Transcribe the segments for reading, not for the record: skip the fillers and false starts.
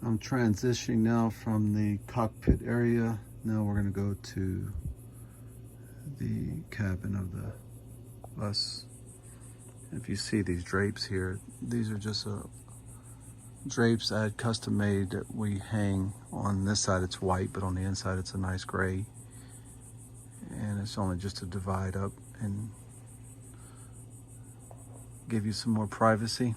I'm transitioning now from the cockpit area. Now we're going to go to the cabin of the bus. If you see these drapes here, these are just drapes I had custom made that we hang. On this side it's white, but on the inside it's a nice gray. And it's only just to divide up and give you some more privacy.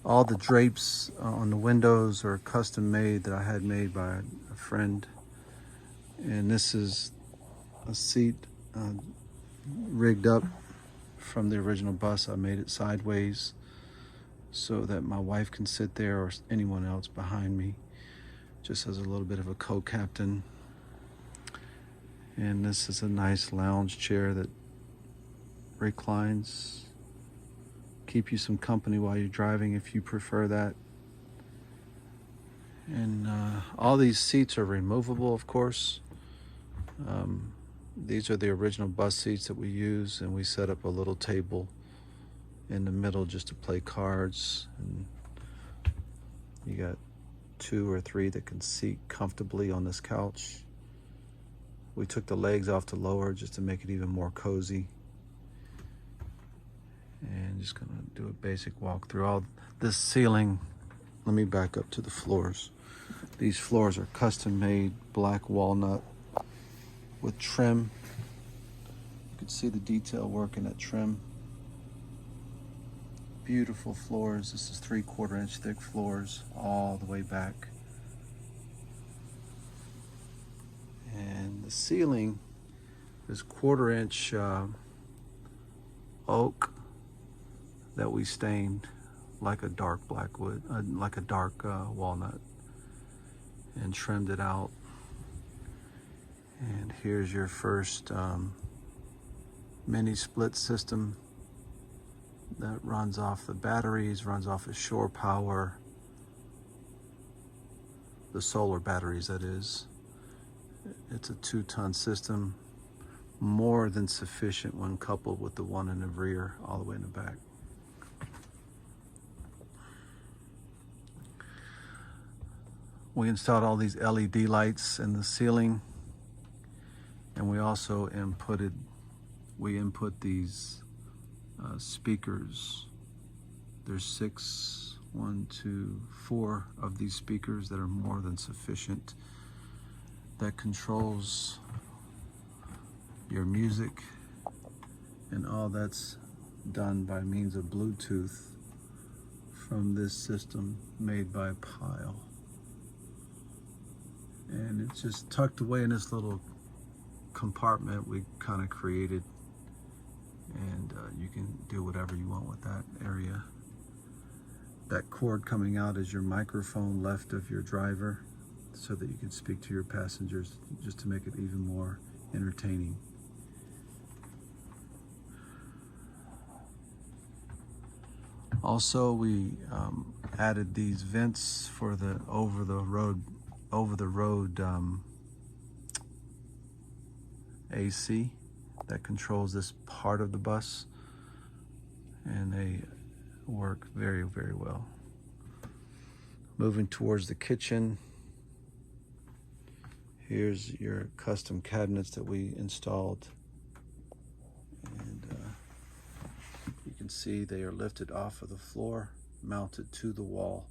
All the drapes on the windows are custom made that I had made by a friend. And this is a seat rigged up from the original bus. I made it sideways so that my wife can sit there or anyone else behind me, just as a little bit of a co-captain. And this is a nice lounge chair that reclines. Keep you some company while you're driving if you prefer that. And all these seats are removable, of course. These are the original bus seats that we use, and we set up a little table in the middle just to play cards. And you got 2 or 3 that can seat comfortably on this couch. We took the legs off the lower just to make it even more cozy. And just gonna do a basic walk through all this ceiling. Let me back up to the floors. These floors are custom made black walnut with trim. You can see the detail work in that trim. Beautiful floors. This is 3/4 inch thick floors all the way back. And the ceiling is 1/4 inch oak that we stained like a dark black wood, like a dark walnut, and trimmed it out. And here's your first mini split system that runs off the batteries, runs off of shore power, the solar batteries that is. It's a 2-ton system, more than sufficient when coupled with the one in the rear all the way in the back. We installed all these LED lights in the ceiling, and we also input these speakers. There's 4 of these speakers that are more than sufficient, that controls your music, and all that's done by means of Bluetooth from this system made by Pile. And it's just tucked away in this little compartment we kind of created, and you can do whatever you want with that area. That cord coming out is your microphone left of your driver, so that you can speak to your passengers, just to make it even more entertaining. Also, we added these vents for the over the road AC that controls this part of the bus, and they work very, very well. Moving towards the kitchen, here's your custom cabinets that we installed, and you can see they are lifted off of the floor, mounted to the wall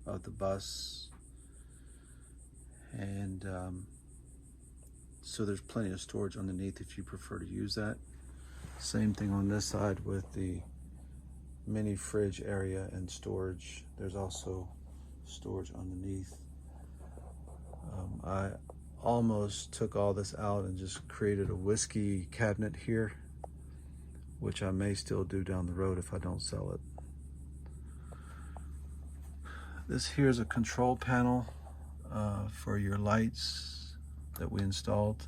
of the bus. And so there's plenty of storage underneath if you prefer to use that. Same thing on this side with the mini fridge area and storage. There's also storage underneath. I almost took all this out and just created a whiskey cabinet here, which I may still do down the road if I don't sell it. This here is a control panel for your lights that we installed,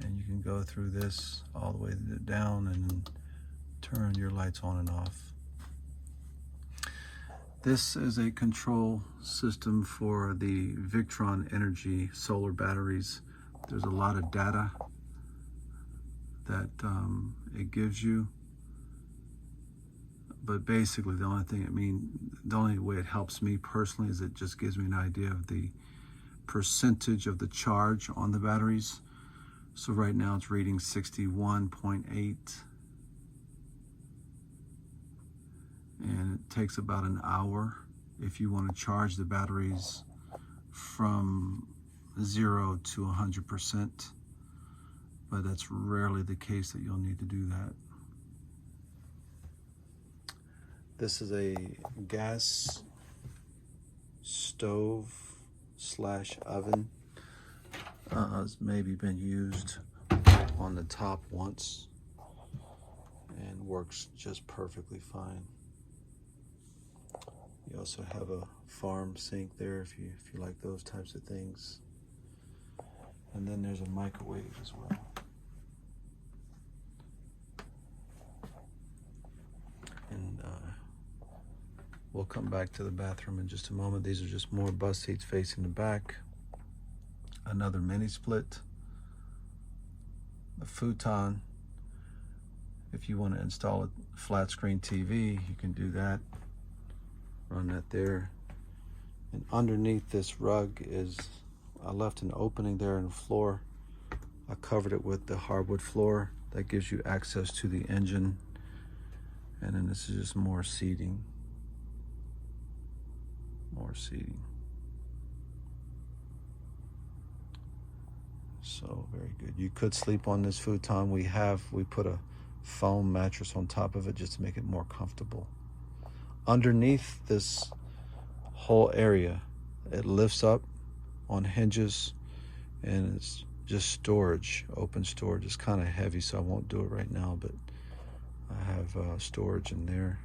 and you can go through this all the way down and then turn your lights on and off. This is a control system for the Victron Energy solar batteries. There's a lot of data that it gives you, But basically the only way it helps me personally is it just gives me an idea of the percentage of the charge on the batteries. So right now it's reading 61.8, and it takes about an hour if you want to charge the batteries from 0 to 100%, but that's rarely the case that you'll need to do that. This is a gas stove / oven. It's maybe been used on the top once and works just perfectly fine. You also have a farm sink there if you like those types of things. And then there's a microwave as well. And we'll come back to the bathroom in just a moment. These are just more bus seats facing the back. Another mini split. A futon. If you want to install a flat screen TV, you can do that. Run that there. And underneath this rug I left an opening there in the floor. I covered it with the hardwood floor. That gives you access to the engine. And then this is just more seating. More seating. So very good. You could sleep on this futon. We put a foam mattress on top of it just to make it more comfortable. Underneath this whole area, it lifts up on hinges, and it's just storage, open storage. It's kind of heavy, so I won't do it right now, but I have storage in there.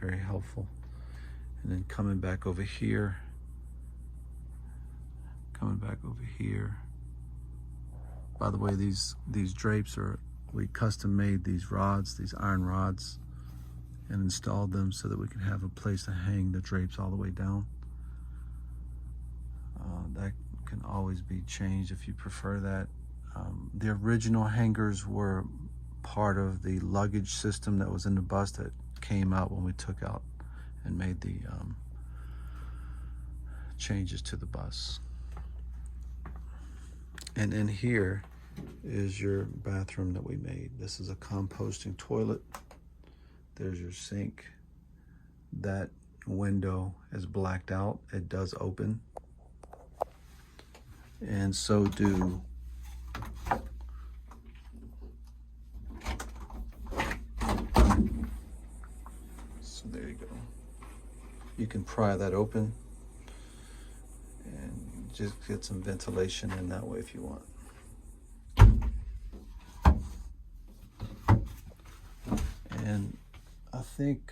Very helpful. And then coming back over here. By the way, these drapes we custom made these rods, these iron rods, and installed them so that we can have a place to hang the drapes all the way down. That can always be changed if you prefer that. The original hangers were part of the luggage system that was in the bus that came out when we took out and made the changes to the bus. And in here is your bathroom that we made. This is a composting toilet. There's your sink. That window is blacked out. It does open. And so do there you go. You can pry that open and just get some ventilation in that way if you want. And I think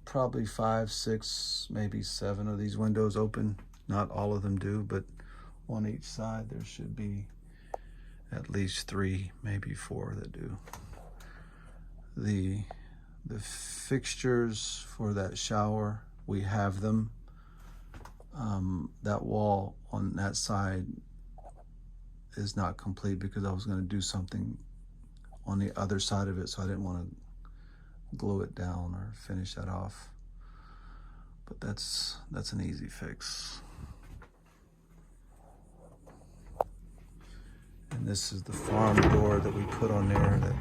probably 5, 6, maybe 7 of these windows open. Not all of them do, but on each side there should be at least 3, maybe 4 that do. The fixtures for that shower, we have them. That wall on that side is not complete because I was going to do something on the other side of it, so I didn't want to glue it down or finish that off. But that's an easy fix. And this is the farm door that we put on there. That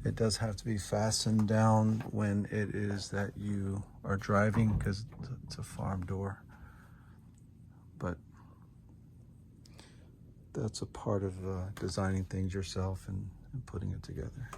it does have to be fastened down when it is that you are driving because it's a farm door. But that's a part of designing things yourself and putting it together.